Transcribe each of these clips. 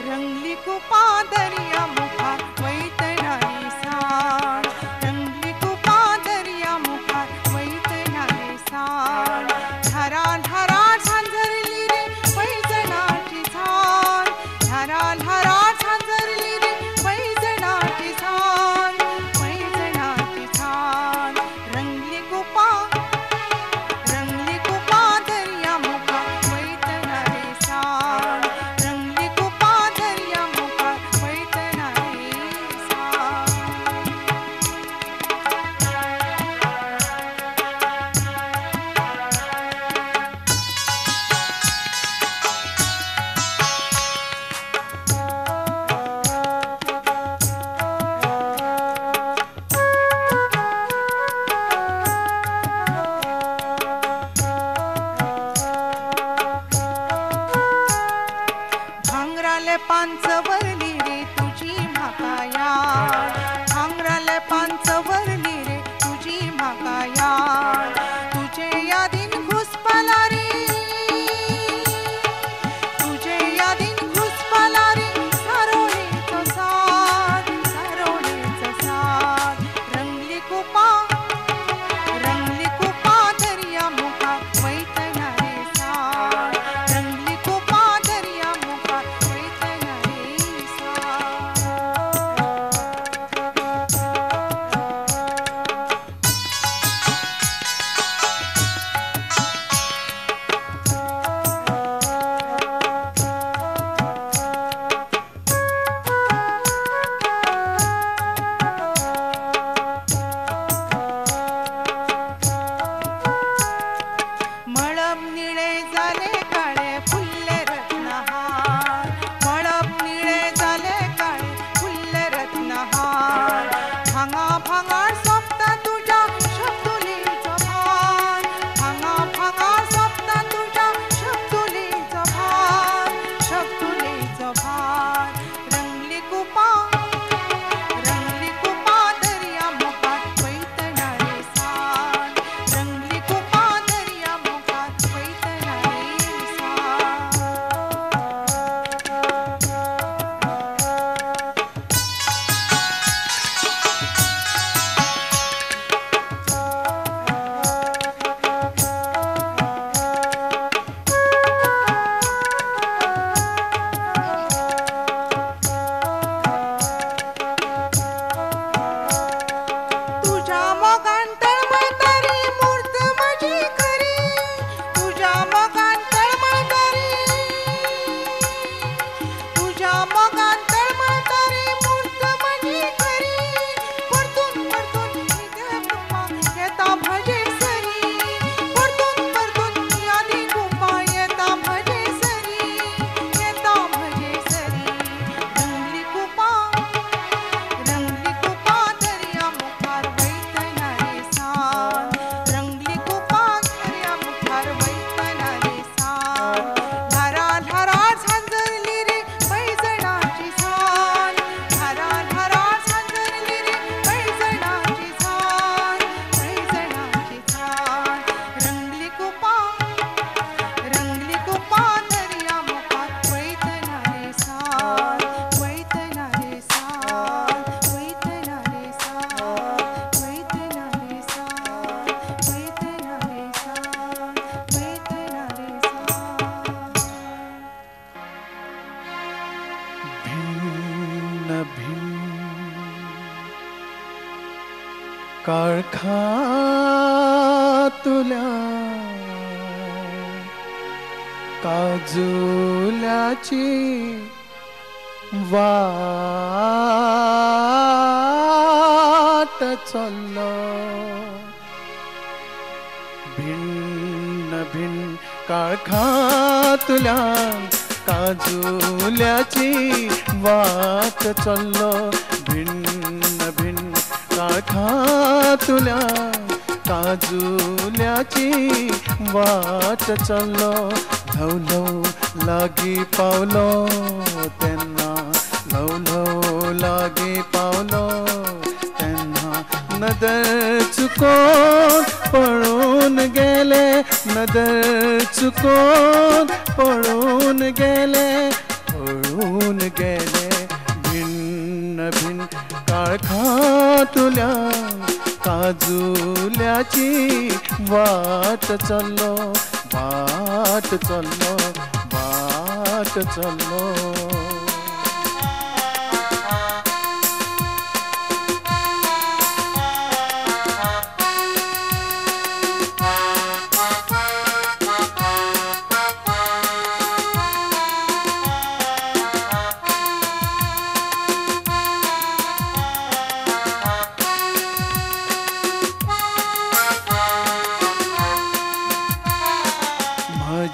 रंगली कुपा दर्या मुखार वैतणारी सांड, रंगली कुपा दर्या मुखार वैतणारी सांड, धारा धारा झांझरली रे पैजणाची झाड, धारा धारा झांझरली रे पैजणाची झाड, पैजणाची झाड, रंगली कुपा दर्या मुखार वैतणारी सांड, रंगली कुपा दर्या मुखार वैतणारी सांड. भांगराले पांचवरली रे तुझी म्हाका याद, भांगराले पांचवरली रे तुझी म्हाका याद, तुझे यादीन घुसपला रे, तुझे यादीन घुसपला रे सारोळेचो साद, सारोळेचो साद, रंगली कुपा दर्या मुखार वैतणारी सांड, रंगली कुपा दर्या मुखार वैतणारी सांड. मळब निळे जाले काळे फुल्ले रत्नहार, मळब निळे जाले काळे फुल्ले रत्नहार, भांगा भांगार सोपता तुझ्या शब्दुलीचो भार, भांगा भांगार सोपता तुझ्या शब्दुलीचो भार, शब्दुलीचो भार, रंगली कुपा दर्या मुखार वैतणारी सांड, रंगली कुपा दर्या मुखार वैतणारी सांड. तुझ्या मोगान तळमळतारी मूर्त माझी खरी, तुझ्या मोगान तळमळतारी, तुझ्या मोगान तळमळतारी मूर्त माझी खरी, परतून परतून नित्य कुपा येता भजे सरी, परतून परतून यादी कुपा येता भजे सरी, येता भजे सरी, रंगली कुपा दर्या मुखार वैतणारी सांड, रंगली कुपा दर्या मुखार वैतणारी सांड, धारा धारा झांझरली रे पैजणाची झाड, धारा धारा झांझरली रे पैजणाची झाड, पैजणाची झाड, रंगली कुपा दर्या मुखार वैतणारी सांड, वैतणारी सांड, वैतणारी सांड, वैतणारी सांड, वैतणारी सांड, वैतणारी सांड. भिन्न भिन्न काळखा तुल्या काजुल्याची वाट चल्लो, भिन्न भिन्न काळखातल्या काजुल्याची वाट चल्लो, भिन्न भिन्न काळखातल्या काजुल्याची वाट चल्लो, ल्हव ल्हव लागी पावलो तेन्ना, ल्हव ल्हव लागी पावलो तेन्ना, नदर चुकोन पळून गेले, नदर चुकोन पळून गेले, पळून धावून गेले भिन्न भिन्न काळखातुल्या काजुल्याची वाट चल्लो वाट चल्लो वाट चल्लो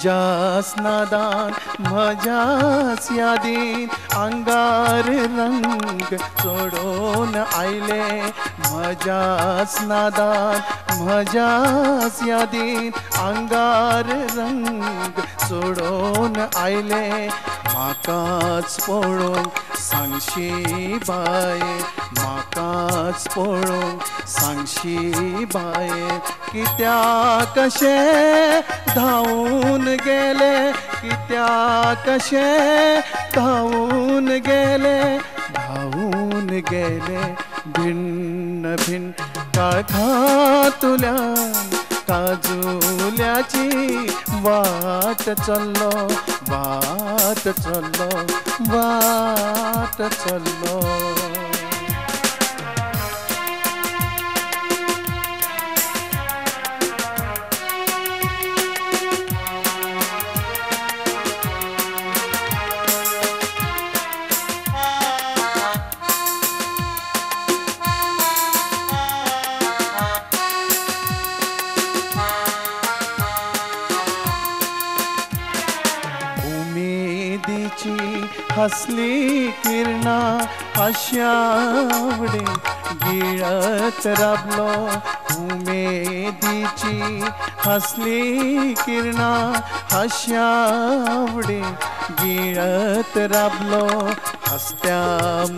म्हज्याच नादान म्हज्याच यादीन आंगार रंग चोडून आयले म्हज्याच नादान म्हज्याच यादीन आंगार रंग चोडून आयले म्हाकाच पळोवंक सांगशी बाये म्हाकाच पळोवंक सांगशी बाये कित्याक कशें धावून गेले कित्याक कशें धावून गेले भिन्न भिन्न काळखातुल्यान काजुल्याची वाट चल्लो वाट चल्लो वाट चल्लो हसली किरणा आशावडे गिळत राबलो उमेदीची हसली किरणा आशावडे गिळत राबलो हसत्या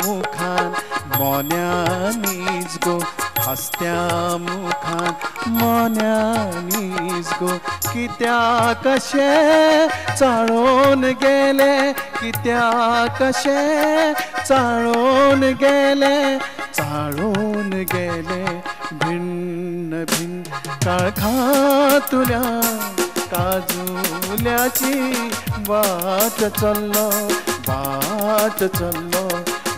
मुखान मोन्यानीच गो हसत्या मुखान मोन्यानीच गो कित्याक कशें चाळोन गेले कित्याक कशें चाळोन गेले भिन्न भिन्न काळखातुल्यान काजुल्याची वाट चल्लो वाट चल्लो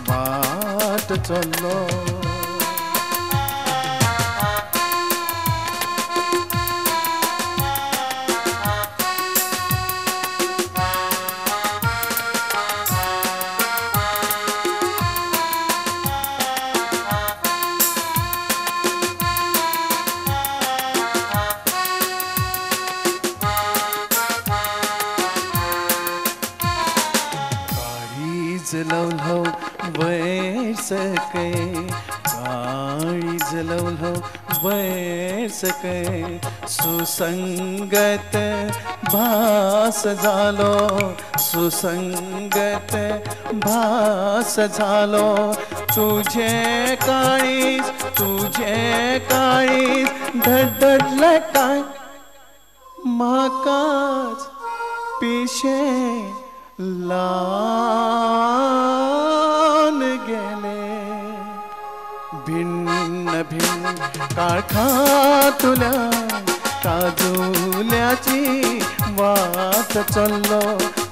वाट चल्लो लवलो वैसके काळीज लवलो वैसके सुसंगत भास झालो सुसंगत भास झालो तुझे काळीज धडधडले काय म्हाकाच पिशे लान गेले भिन्न भिन्न काळखातुल्यान काजुल्याची वाट चल्लो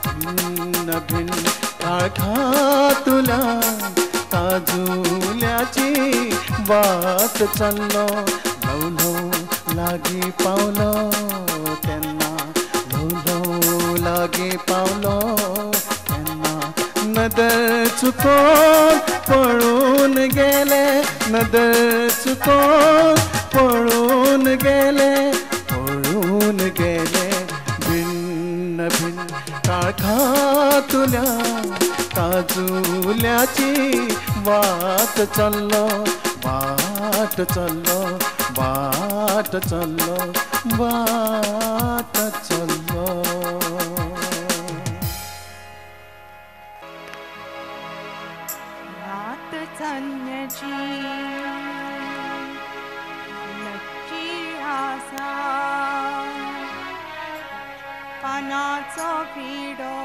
भिन्न भिन्न काळखातुल्यान काजुल्याची वाट चल्लो ल्हव ल्हव लागी पावलो तेन्ना ल्हव लागी पावलो नदर चुकोन पळून गेले नदर चुकोन पळून गेले भिन्न भिन्न काळखातुल्यान काजुल्याची वाट चल्लो वाट चल्लो वाट चल्लो वाट चल्लो चान्न्याची नक्की आसा पानाचो पिडो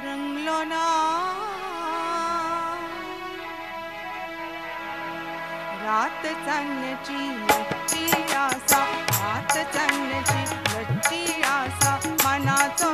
रंगलो ना रात चांदण्याची लट्टी आसा रात चांदण्याची लट्टी आसा मनाचो